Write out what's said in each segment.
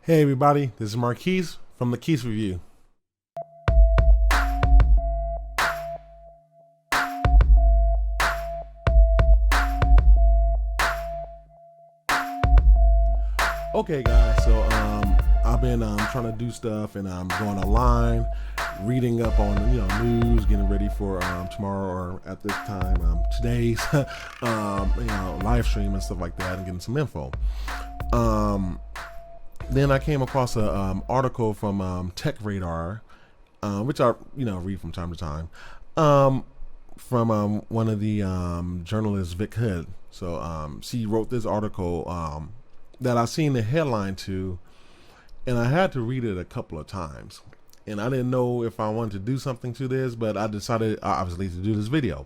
Hey everybody, this is Keyse from the Keyse Review. Okay guys, so I've been trying to do stuff and I'm going online, reading up on news, getting ready for tomorrow or at this time today's live stream and stuff like that, and getting some info. Then I came across a article from Tech Radar, which I read from time to time, from one of the journalists, Vic Hood. So she wrote this article that I seen the headline to, and I had to read it a couple of times. And I didn't know if I wanted to do something to this, but I decided obviously to do this video.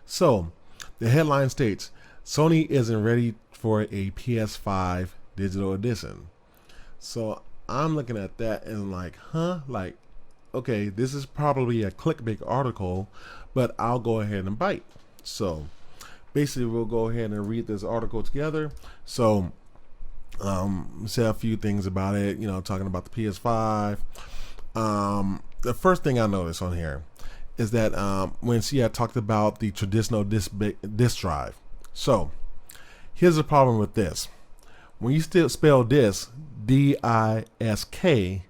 So the headline states, Sony isn't ready for a PS5 digital edition. So I'm looking at that and like, okay, this is probably a clickbait article, but I'll go ahead and bite. So basically we'll go ahead and read this article together. So say a few things about it, talking about the PS5. The first thing I noticed on here is that when she had talked about the traditional disk drive. So here's the problem with this. When you still spell disk, D-I-S-K,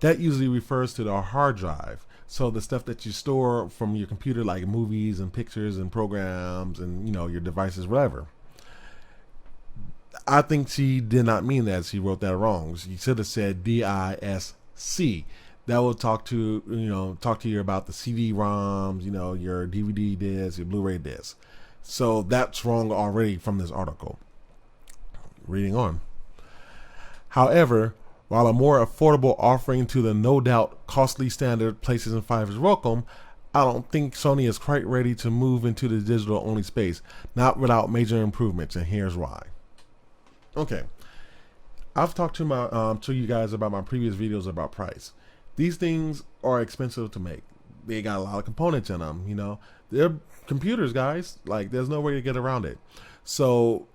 that usually refers to the hard drive. So the stuff that you store from your computer, like movies and pictures and programs and your devices, whatever. I think she did not mean that. She wrote that wrong. She should have said D-I-S-C. That will talk to you about the CD-ROMs, your DVD discs, your Blu-ray discs. So that's wrong already from this article. Reading on. However, while a more affordable offering to the no doubt costly standard PlayStation 5 is welcome, I don't think Sony is quite ready to move into the digital only space, not without major improvements, and here's why. Okay, I've talked to you guys about my previous videos about price. These things are expensive to make. They got a lot of components in them. They're computers, guys. Like, there's no way to get around it. So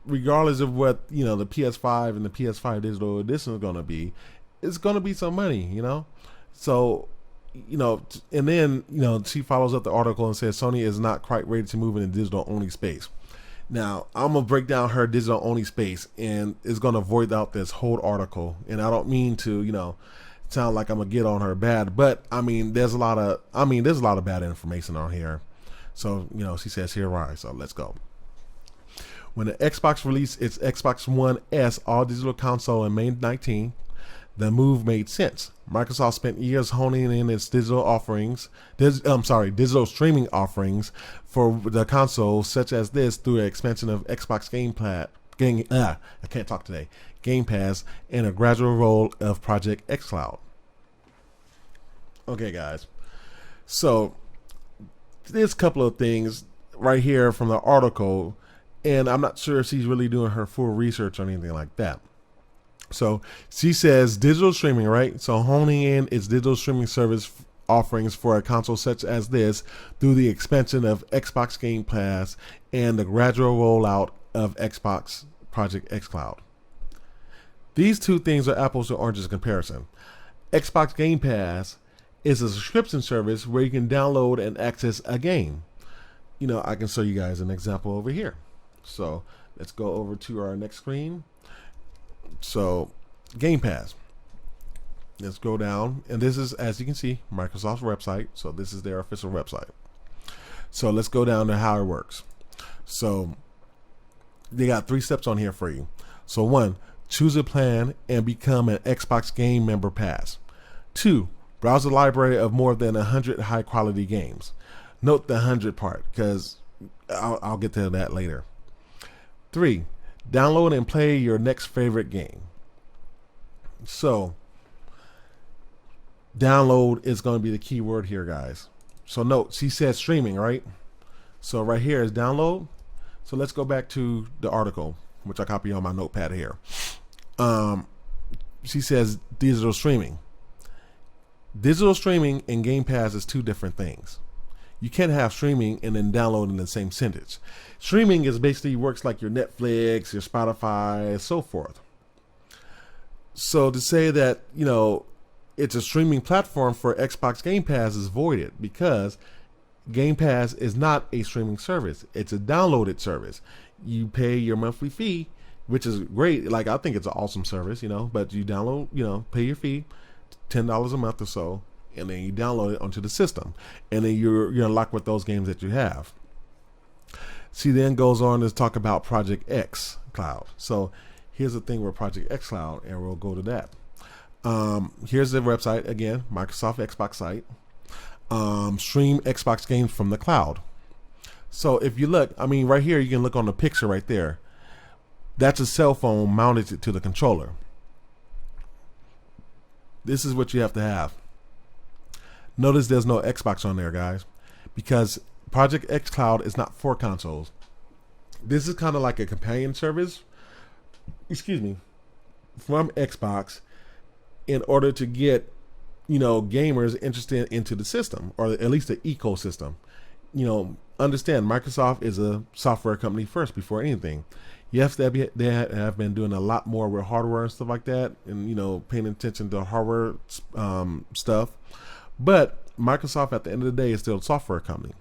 regardless of what the PS5 and the PS5 digital edition is going to be, it's going to be some money. So and then she follows up the article and says Sony is not quite ready to move in the digital only space. Now, I'm going to break down her digital only space, and it's going to void out this whole article. And I don't mean to, sound like I'm going to get on her bad, but I mean, there's a lot of bad information on here. So, she says here, right. So let's go. When the Xbox released its Xbox One S all-digital console in May 19, the move made sense. Microsoft spent years honing in its digital streaming offerings for the console, such as this, through the expansion of Xbox Game Pass, and a gradual roll of Project xCloud. Okay, guys. So there's a couple of things right here from the article, and I'm not sure if she's really doing her full research or anything like that. So she says digital streaming, right? So honing in its digital streaming service offerings for a console such as this through the expansion of Xbox Game Pass and the gradual rollout of Xbox Project xCloud. These two things are apples to oranges comparison. Xbox Game Pass is a subscription service where you can download and access a game. I can show you guys an example over here. So let's go over to our next screen. So Game Pass. Let's go down, and this is, as you can see, Microsoft's website. So this is their official website. So let's go down to how it works. So they got 3 steps on here for you. So 1, choose a plan and become an Xbox Game Member Pass. 2, browse a library of more than 100 high quality games. Note the 100 part, because I'll get to that later. 3, download and play your next favorite game. So download is going to be the key word here, guys. So note, she said streaming, right? So right here is download. So let's go back to the article, which I copy on my notepad here. She says digital streaming. Digital streaming and Game Pass is 2 different things. You can't have streaming and then download in the same sentence. Streaming is basically works like your Netflix, your Spotify, and so forth. So to say that, it's a streaming platform for Xbox Game Pass is voided, because Game Pass is not a streaming service. It's a downloaded service. You pay your monthly fee, which is great. Like, I think it's an awesome service, but you download, pay your fee, $10 a month or so, and then you download it onto the system. And then you're unlocked with those games that you have. She then goes on to talk about Project X Cloud. So here's the thing with Project X Cloud, and we'll go to that. Here's the website again, Microsoft Xbox site. Stream Xbox games from the cloud. So if you look, right here, you can look on the picture right there. That's a cell phone mounted to the controller. This is what you have to have. Notice there's no Xbox on there, guys, because Project X Cloud is not for consoles. This is kind of like a companion service, from Xbox, in order to get, gamers interested into the system, or at least the ecosystem. Understand, Microsoft is a software company first before anything. Yes, they have been doing a lot more with hardware and stuff like that, and paying attention to hardware stuff. But Microsoft, at the end of the day, is still a software company.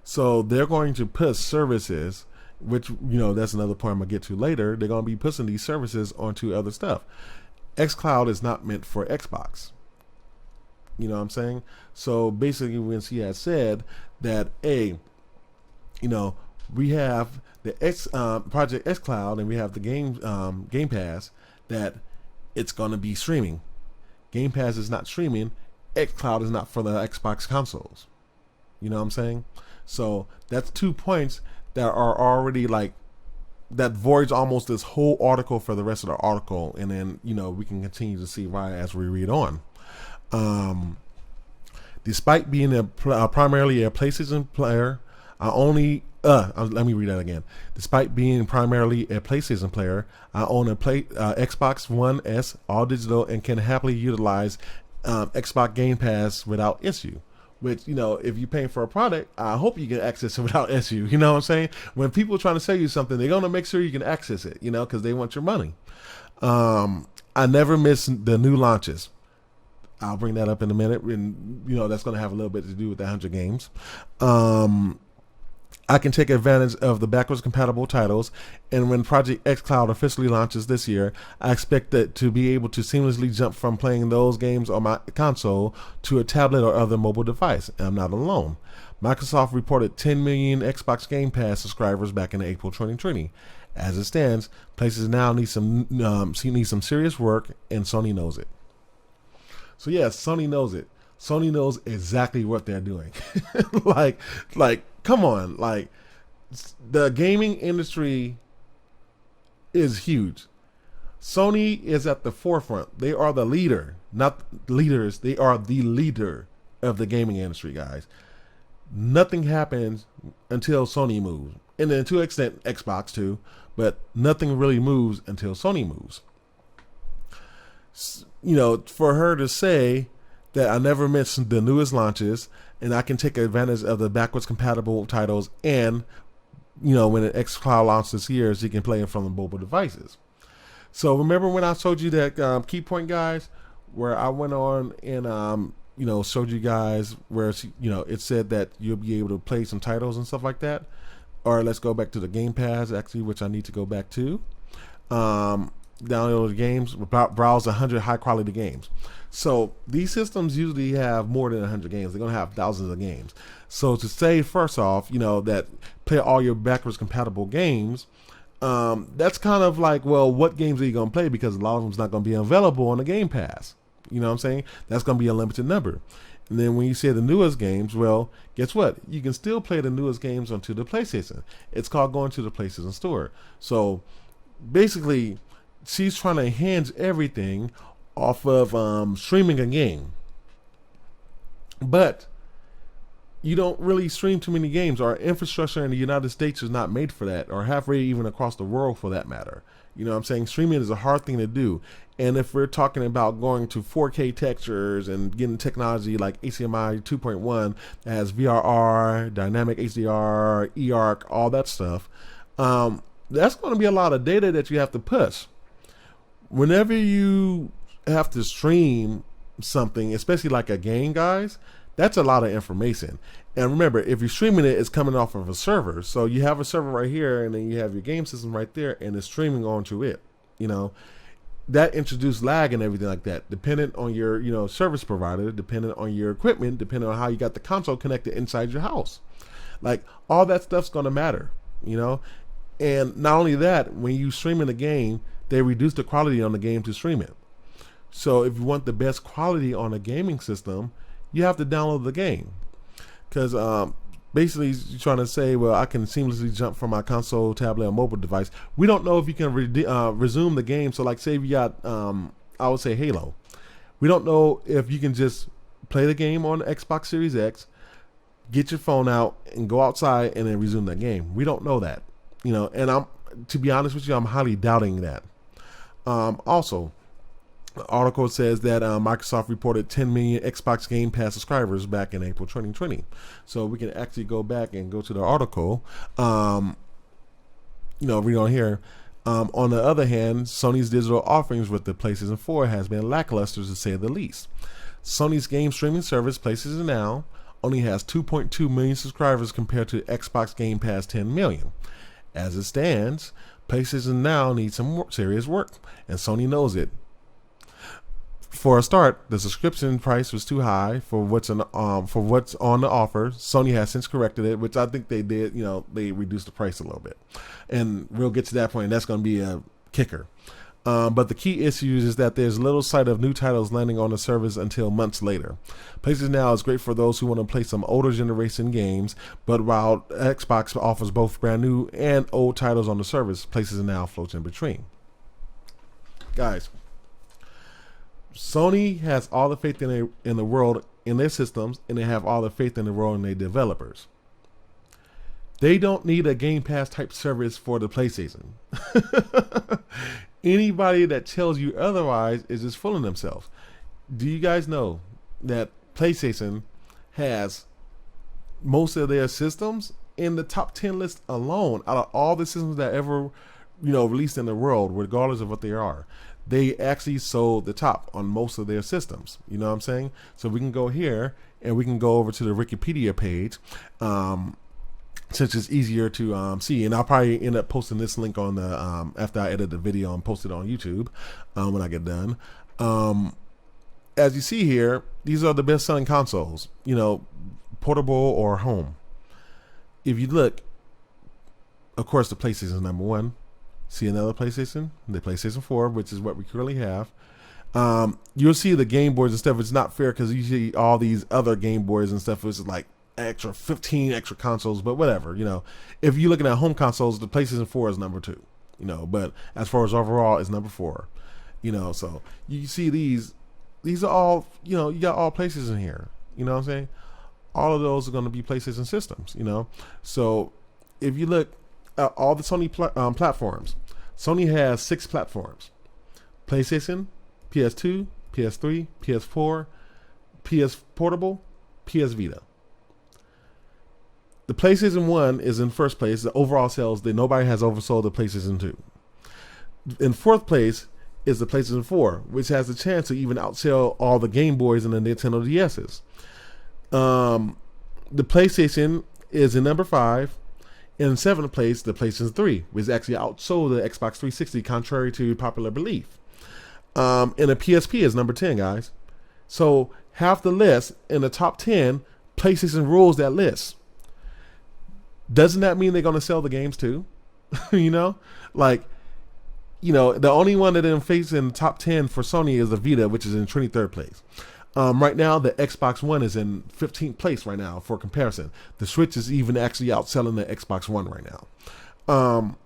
So they're going to push services, which that's another point I'm gonna get to later. They're gonna be pushing these services onto other stuff. xCloud is not meant for Xbox. You know what I'm saying? So basically, when she has said that, we have the Project X Cloud, and we have the Game Pass, that it's going to be streaming. Game Pass is not streaming. X Cloud is not for the Xbox consoles. You know what I'm saying? So that's 2 points that are already that voids almost this whole article for the rest of the article, and then we can continue to see why as we read on. Despite being primarily a PlayStation player, let me read that again. Despite being primarily a PlayStation player, I own a Xbox One S, all digital, and can happily utilize Xbox Game Pass without issue. Which, if you're paying for a product, I hope you can access it without issue. You know what I'm saying? When people are trying to sell you something, they're going to make sure you can access it, because they want your money. I never miss the new launches. I'll bring that up in a minute, and that's going to have a little bit to do with the 100 games. I can take advantage of the backwards compatible titles, and when Project X Cloud officially launches this year, I expect that to be able to seamlessly jump from playing those games on my console to a tablet or other mobile device. And I'm not alone. Microsoft reported 10 million Xbox Game Pass subscribers back in April 2020. As it stands, places now need some serious work, and Sony knows it. So yes, Sony knows it. Sony knows exactly what they're doing. Come on, the gaming industry is huge. Sony is at the forefront. They are the leader, not leaders. They are the leader of the gaming industry, guys. Nothing happens until Sony moves. And then to an extent, Xbox too, but nothing really moves until Sony moves. For her to say that I never miss the newest launches, and I can take advantage of the backwards compatible titles, and when an xCloud launches this year, so you can play it from the mobile devices. So remember when I showed you that key point, guys, where I went on and showed you guys where it said that you'll be able to play some titles and stuff like that. Or let's go back to the Game Pass, actually, which I need to go back to. Download the games, browse 100 high quality games. So these systems usually have more than 100 games. They're going to have thousands of games. So to say, first off, that play all your backwards compatible games, that's kind of like, well, what games are you going to play? Because a lot of them's not going to be available on the Game Pass. You know what I'm saying? That's going to be a limited number. And then when you say the newest games, well, guess what? You can still play the newest games onto the PlayStation. It's called going to the PlayStation Store. So basically, she's trying to hinge everything off of streaming a game. But you don't really stream too many games. Our infrastructure in the United States is not made for that, or halfway even across the world for that matter. You know what I'm saying? Streaming is a hard thing to do. And if we're talking about going to 4K textures and getting technology like HDMI 2.1 that has VRR, dynamic HDR, eARC, all that stuff, that's going to be a lot of data that you have to push. Whenever you have to stream something, especially like a game, guys, that's a lot of information. And remember, if you're streaming it, it's coming off of a server. So you have a server right here, and then you have your game system right there, and it's streaming onto it. You know, that introduced lag and everything like that, dependent on your, service provider, dependent on your equipment, depending on how you got the console connected inside your house. Like, all that stuff's going to matter, And not only that, when you streaming the game, they reduce the quality on the game to stream it. So if you want the best quality on a gaming system, you have to download the game. Because basically you're trying to say, well, I can seamlessly jump from my console, tablet, or mobile device. We don't know if you can resume the game. So like, say if you got, I would say Halo. We don't know if you can just play the game on the Xbox Series X, get your phone out, and go outside and then resume that game. We don't know that. And to be honest with you, I'm highly doubting that. Also, the article says that Microsoft reported 10 million Xbox Game Pass subscribers back in April 2020. So we can actually go back and go to the article. Read on here. On the other hand, Sony's digital offerings with the PlayStation 4 has been lackluster, to say the least. Sony's game streaming service, PlayStation Now, only has 2.2 million subscribers compared to Xbox Game Pass 10 million. As it stands, PlayStation Now needs some serious work, and Sony knows it. For a start, the subscription price was too high for what's on the offer. Sony has since corrected it, which I think they did. They reduced the price a little bit, and we'll get to that point. That's going to be a kicker. But the key issue is that there's little sight of new titles landing on the service until months later. PlayStation Now is great for those who want to play some older generation games, but while Xbox offers both brand new and old titles on the service, PlayStation Now floats in between. Guys, Sony has all the faith in the world in their systems, and they have all the faith in the world in their developers. They don't need a Game Pass type service for the PlayStation. Anybody that tells you otherwise is just fooling themselves. Do you guys know that PlayStation has most of their systems in the top 10 list alone out of all the systems that ever released in the world, regardless of what they are? They actually sold the top on most of their systems. You know what I'm saying? So we can go here and we can go over to the Wikipedia page, since it's easier to see. And I'll probably end up posting this link on the after I edit the video and post it on YouTube when I get done. As you see here, these are the best selling consoles, portable or home. If you look, of course, the PlayStation is number one. See another PlayStation, the PlayStation 4, which is what we currently have. You'll see the Game Boys and stuff. It's not fair because you see all these other Game Boys and stuff, which is like 15 extra consoles, but whatever. If you're looking at home consoles, the PlayStation 4 is number 2. But as far as overall, it's number 4. So you see these are all, you got all PlayStation here. You know what I'm saying? All of those are going to be PlayStation systems. So if you look all the Sony platforms. Sony has 6 platforms: PlayStation, PS2, PS3, PS4, PS Portable, PS Vita. The PlayStation 1 is in first place. The overall sales, that nobody has oversold the PlayStation 2. In fourth place is the PlayStation 4, which has a chance to even outsell all the Game Boys and the Nintendo DS's. The PlayStation is in number 5. In 7th place, the PlayStation 3, which actually outsold the Xbox 360, contrary to popular belief. And the PSP is number 10, guys. So half the list in the top 10, PlayStation rules that list. Doesn't that mean they're going to sell the games too? The only one that didn't face in the top 10 for Sony is the Vita, which is in 23rd place. Right now, the Xbox One is in 15th place right now for comparison. The Switch is even actually outselling the Xbox One right now.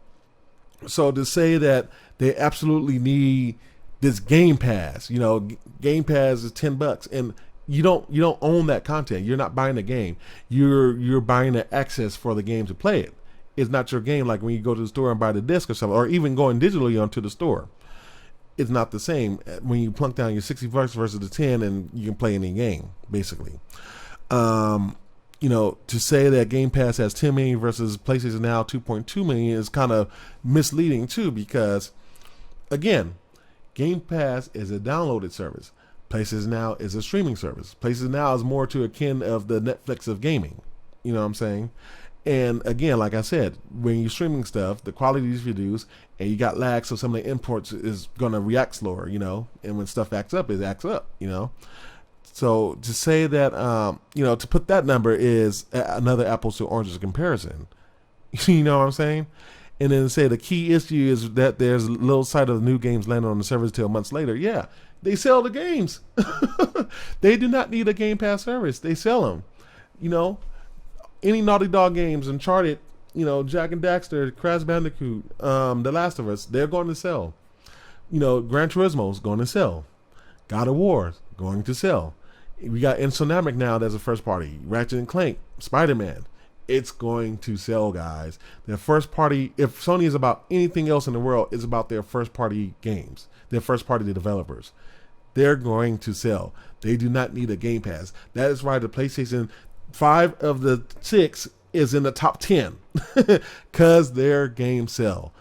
So to say that they absolutely need this Game Pass, Game Pass is $10, and you don't own that content. You're not buying the game. You're buying the access for the game to play it. It's not your game like when you go to the store and buy the disc or something, or even going digitally onto the store. It's not the same when you plunk down your $60 versus the 10 and you can play any game, basically. To say that Game Pass has 10 million versus PlayStation Now 2.2 million is kind of misleading too, because again, Game Pass is a downloaded service. PlayStation Now is a streaming service. PlayStation Now is more to akin of the Netflix of gaming. You know what I'm saying? And again, like I said, when you're streaming stuff, the quality is reduced and you got lag, so some of the imports is going to react slower, you know, and when stuff acts up, it acts up, you know. So to say that, you know, to put that number is another apples to oranges comparison. You know what I'm saying? And then say the key issue is that there's a little sight of the new games landing on the servers till months later. Yeah, they sell the games. They do not need a Game Pass service. They sell them. You know, any Naughty Dog games, Uncharted, you know, Jack and Daxter, Crash Bandicoot, The Last of Us, they're going to sell. You know, Gran Turismo's going to sell. God of War's going to sell. We got Insomniac now that's a first party. Ratchet and Clank, Spider-Man. It's going to sell, guys. Their first party, if Sony is about anything else in the world, it's about their first party games, their first party developers. They're going to sell. They do not need a Game Pass. That is why the PlayStation 5 of the 6 is in the top 10 because their games sell.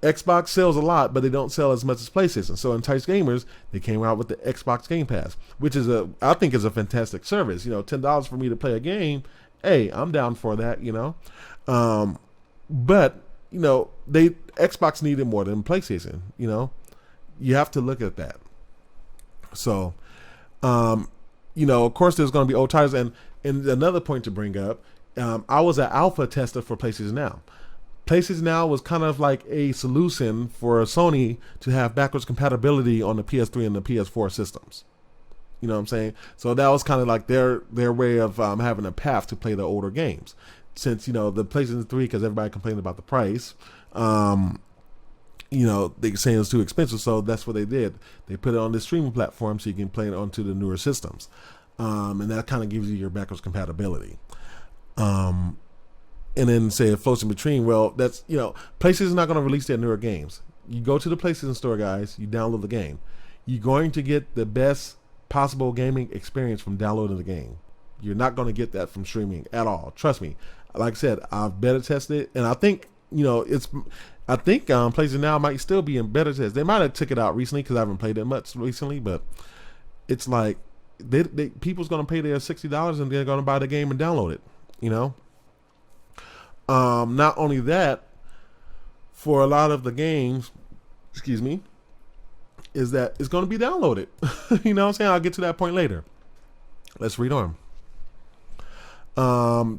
Xbox sells a lot, but they don't sell as much as PlayStation. So entice gamers, they came out with the Xbox Game Pass, which is I think is a fantastic service. You know, $10 for me to play a game. Hey, I'm down for that, you know. But, you know, Xbox needed more than PlayStation, you know. You have to look at that. So, you know, of course there's going to be old titles. And another point to bring up, I was an alpha tester for PlayStation Now. PlayStation Now was kind of like a solution for Sony to have backwards compatibility on the PS3 and the PS4 systems. You know what I'm saying? So that was kind of like their way of having a path to play the older games. Since, you know, the PlayStation 3, because everybody complained about the price, you know, they saying it was too expensive, so that's what they did. They put it on the streaming platform so you can play it onto the newer systems. And that kind of gives you your backwards compatibility. And then say it floats in between. Well, that's, you know, PlayStation's not going to release their newer games. You go to the PlayStation Store, guys, you download the game. You're going to get the best possible gaming experience from downloading the game. You're not going to get that from streaming at all. Trust me. Like I said, I've beta tested it, and I think, you know, PlayStation Now might still be in beta test. They might have took it out recently because I haven't played it much recently, but it's like people's going to pay their $60 and they're going to buy the game and download it, you know. Not only that, for a lot of the games, is that it's going to be downloaded. You know what I'm saying? I'll get to that point later. Let's read on.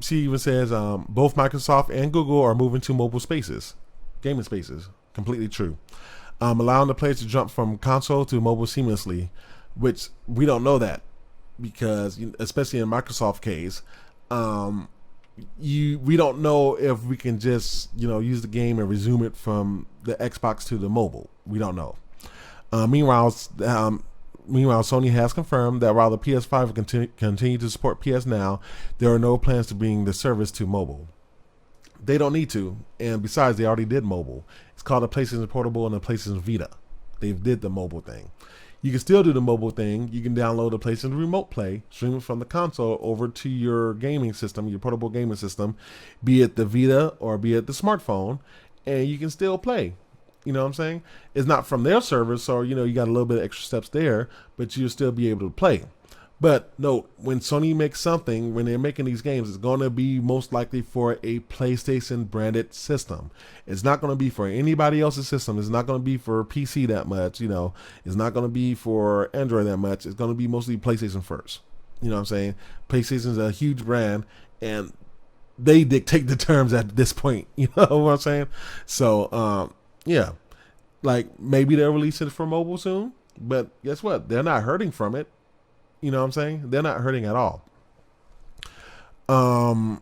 She even says both Microsoft and Google are moving to mobile spaces, gaming spaces. Completely true. Allowing the players to jump from console to mobile seamlessly, which we don't know that because, especially in Microsoft case, we don't know if we can just, you know, use the game and resume it from the Xbox to the mobile. We don't know. Meanwhile, Sony has confirmed that while the PS5 will continue to support PS Now, there are no plans to bring the service to mobile. They don't need to, and besides, they already did mobile. It's called the PlayStation Portable and the PlayStation Vita. They did the mobile thing. You can still do the mobile thing. You can download the PlayStation Remote Play, stream it from the console over to your gaming system, your portable gaming system, be it the Vita or be it the smartphone, and you can still play. You know what I'm saying? It's not from their server, so, you know, you got a little bit of extra steps there, but you'll still be able to play. But note, when Sony makes something, when they're making these games, it's going to be most likely for a PlayStation branded system. It's not going to be for anybody else's system. It's not going to be for PC that much, you know. It's not going to be for Android that much. It's going to be mostly PlayStation first. You know what I'm saying? PlayStation's a huge brand, and they dictate the terms at this point. You know what I'm saying? So, yeah, like maybe they'll release it for mobile soon, but guess what? They're not hurting from it. You know what I'm saying? They're not hurting at all. And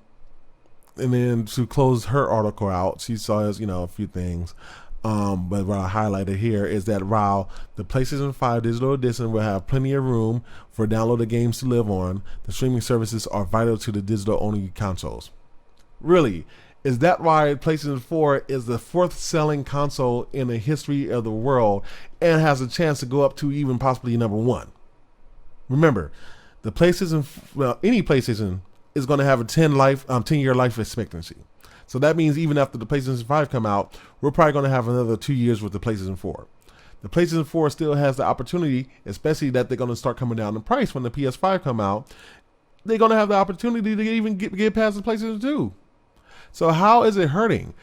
then to close her article out, she says, you know, a few things. But what I highlighted here is that while the PlayStation 5 Digital Edition will have plenty of room for downloaded games to live on, the streaming services are vital to the digital-only consoles. Really? Is that why PlayStation 4 is the fourth selling console in the history of the world and has a chance to go up to even possibly number one? Remember, the PlayStation, well, any PlayStation is going to have a 10-year life expectancy. So that means even after the PlayStation 5 come out, we're probably going to have another 2 years with the PlayStation 4. The PlayStation 4 still has the opportunity, especially that they're going to start coming down in price when the PS5 come out. They're going to have the opportunity to even get past the PlayStation 2. So how is it hurting?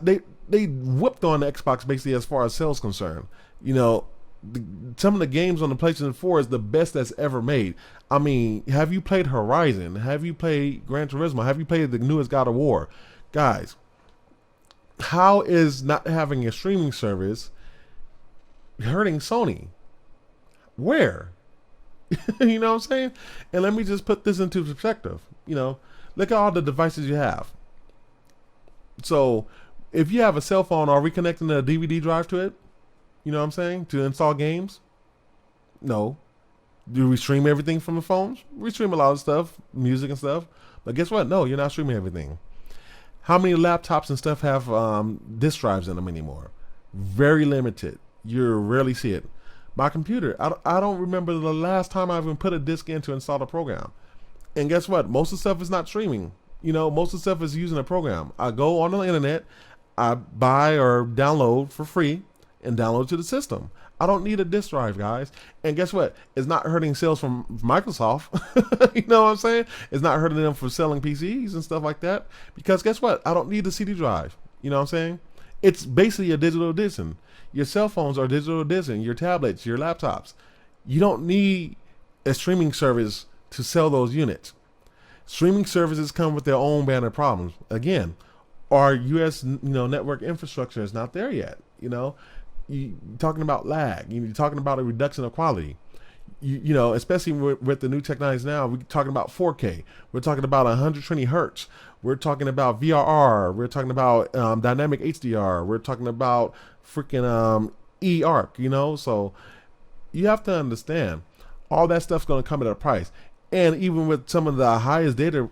They whipped on the Xbox basically as far as sales concerned. You know, some of the games on the PlayStation 4 is the best that's ever made. I mean, have you played Horizon? Have you played Gran Turismo? Have you played the newest God of War? Guys, how is not having a streaming service hurting Sony? Where? You know what I'm saying? And let me just put this into perspective. You know, look at all the devices you have. So if you have a cell phone, are we connecting a DVD drive to it? You know what I'm saying? To install games? No. Do we stream everything from the phones? We stream a lot of stuff, music and stuff. But guess what? No, you're not streaming everything. How many laptops and stuff have disk drives in them anymore? Very limited. You rarely see it. My computer, I don't remember the last time I even put a disk in to install a program. And guess what? Most of the stuff is not streaming. You know, most of the stuff is using a program. I go on the internet, I buy or download for free, and download to the system. I don't need a disk drive, guys. And guess what? It's not hurting sales from Microsoft. You know what I'm saying? It's not hurting them for selling PCs and stuff like that. Because guess what? I don't need the CD drive. You know what I'm saying? It's basically a digital edition. Your cell phones are digital edition. Your tablets, your laptops. You don't need a streaming service to sell those units. Streaming services come with their own band of problems. Again, our U.S. network infrastructure is not there yet. You know, you're talking about lag. You're talking about a reduction of quality. You know, especially with the new technologies now, we're talking about 4K. We're talking about 120 hertz. We're talking about VRR. We're talking about dynamic HDR. We're talking about freaking eARC. You know, so you have to understand all that stuff's going to come at a price. And even with some of the highest data,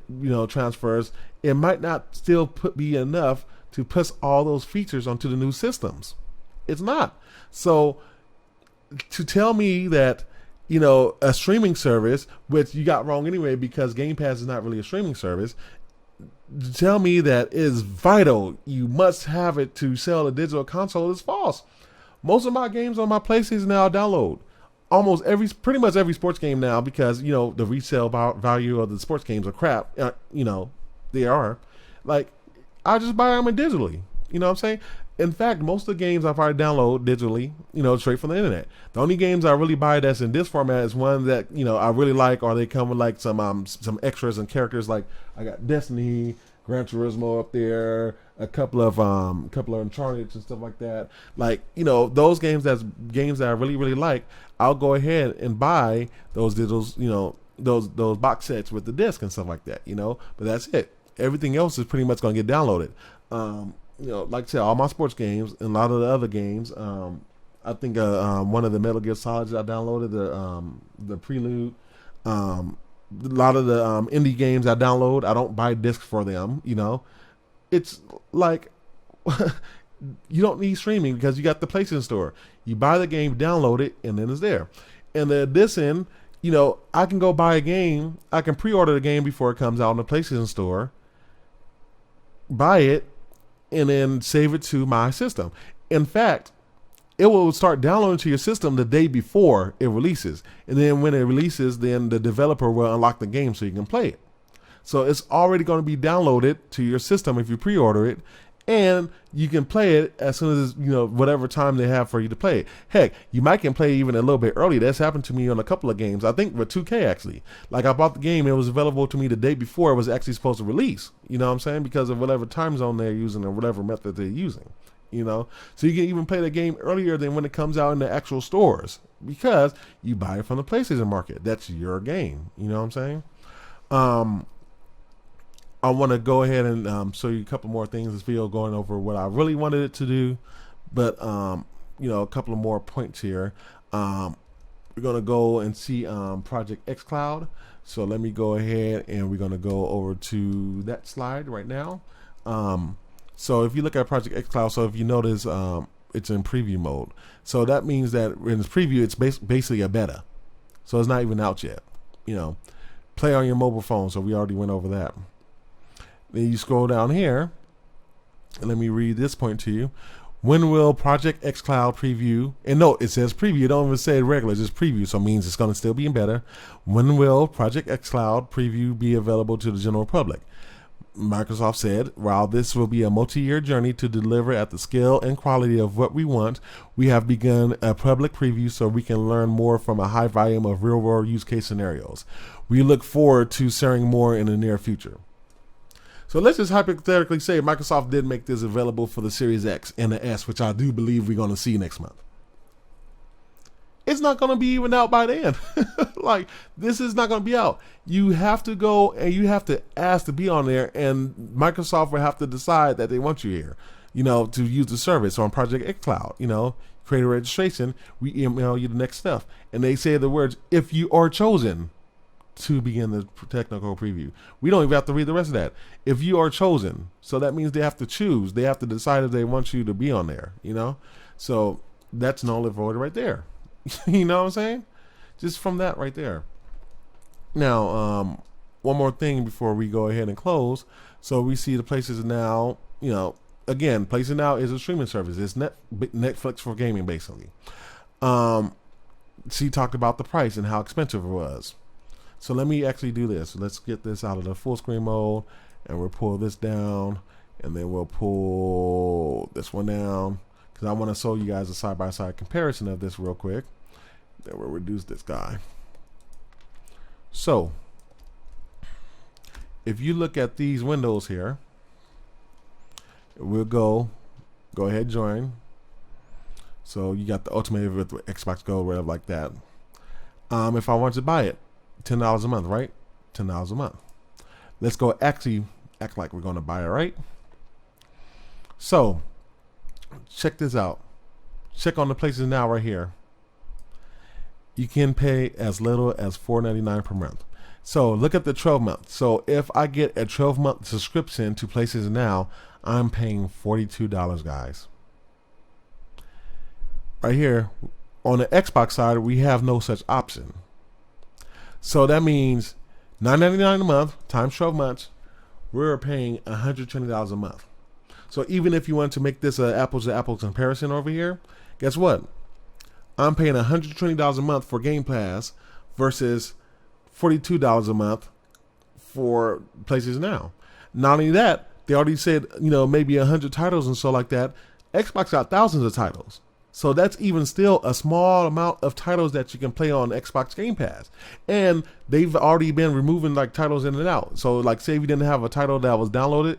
transfers, it might not still be enough to push all those features onto the new systems. It's not. So to tell me that, a streaming service, which you got wrong anyway, because Game Pass is not really a streaming service, to tell me that is vital, you must have it to sell a digital console, is false. Most of my games on my PlayStation now I download. Pretty much every sports game now, because the resale value of the sports games are crap. They are. Like, I just buy them digitally. You know what I'm saying? In fact, most of the games I probably download digitally, straight from the internet. The only games I really buy that's in this format is one that I really like, or they come with like some extras and characters. Like I got Destiny, Gran Turismo up there, a couple of Uncharted and stuff like that. Like those games that I really really like. I'll go ahead and buy those digitals, those box sets with the disc and stuff like that. But that's it. Everything else is pretty much going to get downloaded. Like I said, all my sports games and a lot of the other games. I think one of the Metal Gear Solids I downloaded, the Prelude. A lot of the indie games I download, I don't buy discs for them. It's like you don't need streaming because you got the PlayStation Store. You buy the game, download it, and then it's there. And then this end, I can go buy a game. I can pre-order the game before it comes out on the PlayStation Store, buy it, and then save it to my system. In fact, it will start downloading to your system the day before it releases. And then when it releases, then the developer will unlock the game so you can play it. So it's already going to be downloaded to your system if you pre-order it. And you can play it as soon as, whatever time they have for you to play it. Heck, you might can play even a little bit early. That's happened to me on a couple of games. I think with 2K actually. Like I bought the game, it was available to me the day before it was actually supposed to release. You know what I'm saying? Because of whatever time zone they're using or whatever method they're using. So you can even play the game earlier than when it comes out in the actual stores because you buy it from the PlayStation market. That's your game. You know what I'm saying? I want to go ahead and show you a couple more things. This video going over what I really wanted it to do, but a couple of more points here. We're gonna go and see Project xCloud. So let me go ahead and we're gonna go over to that slide right now. So if you look at Project xCloud, so if you notice, it's in preview mode. So that means that in this preview, it's basically a beta. So it's not even out yet. Play on your mobile phone. So we already went over that. Then you scroll down here, and let me read this point to you. When will Project xCloud preview? And note, it says preview. It don't even say regular, it's just preview. So it means it's going to still be better. When will Project xCloud preview be available to the general public? Microsoft said, while this will be a multi-year journey to deliver at the scale and quality of what we want, we have begun a public preview so we can learn more from a high volume of real-world use case scenarios. We look forward to sharing more in the near future. So let's just hypothetically say Microsoft did make this available for the Series X and the S, which I do believe we're going to see next month. It's not going to be even out by then. Like, this is not going to be out. You have to go and you have to ask to be on there, and Microsoft will have to decide that they want you here, to use the service on Project xCloud. Create a registration, we email you the next stuff. And they say the words, if you are chosen to begin the technical preview. We don't even have to read the rest of that. If you are chosen, so that means they have to choose. They have to decide if they want you to be on there, So that's null and void right there. You know what I'm saying? Just from that right there. Now, one more thing before we go ahead and close. So we see the Places Now, again, Places Now is a streaming service. It's Netflix for gaming, basically. She talked about the price and how expensive it was. So let me actually do this. Let's get this out of the full screen mode, and we'll pull this down, and then we'll pull this one down, because I want to show you guys a side-by-side comparison of this real quick. Then we'll reduce this guy. So if you look at these windows here, we'll go ahead, join. So you got the Ultimate with Xbox Gold, whatever like that. If I want to buy it, $10 a month, right? $10 a month. Let's go actually act like we're going to buy it, right? So check this out. Check on the Places Now right here. You can pay as little as $4.99 per month. So look at the 12 months. So if I get a 12-month subscription to Places Now, I'm paying $42, guys. Right here on the Xbox side, we have no such option. So that means $9.99 a month times 12 months, we're paying $120 a month. So even if you want to make this an apples-to-apples comparison over here, guess what? I'm paying $120 a month for Game Pass versus $42 a month for Places Now. Not only that, they already said, maybe 100 titles and so like that. Xbox got thousands of titles. So that's even still a small amount of titles that you can play on Xbox Game Pass. And they've already been removing like titles in and out. So like say if you didn't have a title that was downloaded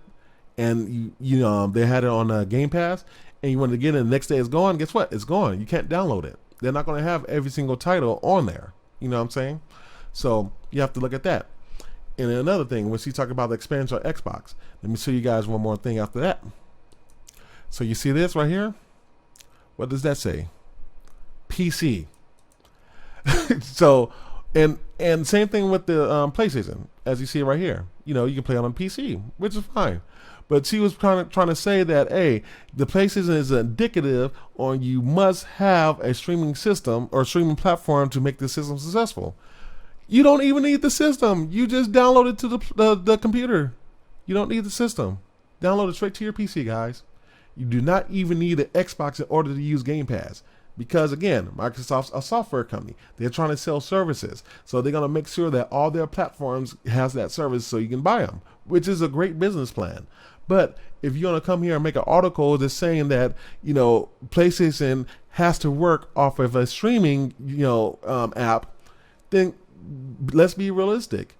and they had it on Game Pass and you wanted to get it and the next day it's gone, guess what? It's gone. You can't download it. They're not going to have every single title on there. You know what I'm saying? So you have to look at that. And another thing, when she talked about the expansion on Xbox, let me show you guys one more thing after that. So you see this right here? What does that say? PC. So, and same thing with the PlayStation, as you see right here. You can play on a PC, which is fine. But she was trying to say that, hey, the PlayStation is indicative on you must have a streaming system or streaming platform to make the system successful. You don't even need the system. You just download it to the computer. You don't need the system. Download it straight to your PC, guys. You do not even need an Xbox in order to use Game Pass. Because again, Microsoft's a software company. They're trying to sell services. So they're going to make sure that all their platforms has that service so you can buy them, which is a great business plan. But if you're going to come here and make an article that's saying that, PlayStation has to work off of a streaming, app, then let's be realistic.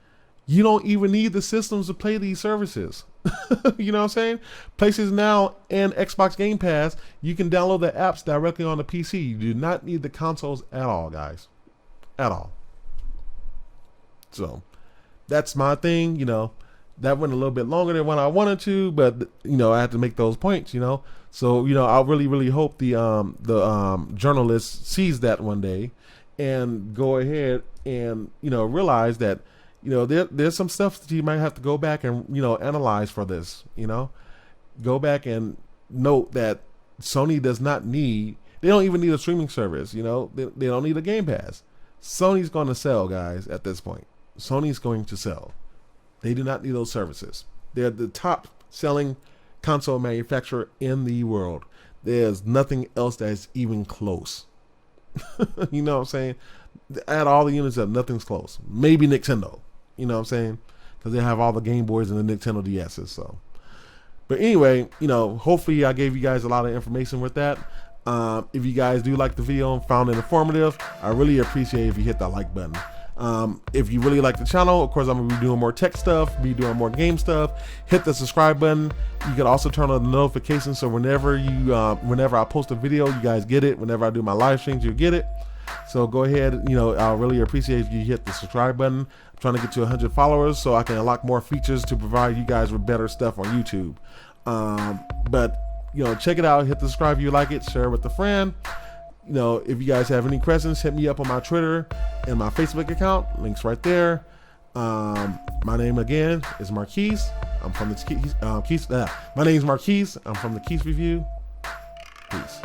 You don't even need the systems to play these services. You know what I'm saying? Places Now and Xbox Game Pass, you can download the apps directly on the PC. You do not need the consoles at all, guys. At all. So that's my thing. That went a little bit longer than what I wanted to, but I had to make those points. So I really hope the journalist sees that one day and go ahead and realize that there's some stuff that you might have to go back and analyze for this. Go back and note that Sony does not need. They don't even need a streaming service. They don't need a Game Pass. Sony's going to sell, guys. At this point, Sony's going to sell. They do not need those services. They're the top selling console manufacturer in the world. There's nothing else that's even close. You know what I'm saying? Add all the units up, nothing's close. Maybe Nintendo. You know what I'm saying? Because they have all the Game Boys and the Nintendo DSs. So, but anyway, you know, hopefully I gave you guys a lot of information with that. If you guys do like the video and found it informative, I really appreciate if you hit that like button. If you really like the channel, of course, I'm gonna be doing more tech stuff, be doing more game stuff. Hit the subscribe button. You can also turn on the notifications so whenever I post a video, you guys get it. Whenever I do my live streams, you get it. So go ahead, you know, I'll really appreciate if you hit the subscribe button. I'm trying to get to 100 followers so I can unlock more features to provide you guys with better stuff on YouTube. But you know, check it out, hit the subscribe if you like it, share it with a friend. You know, if you guys have any questions, hit me up on my Twitter and my Facebook account. Links right there. My name again is Marquise. I'm from the Keyse. My name is Marquise. I'm from the Keyse Review. Peace.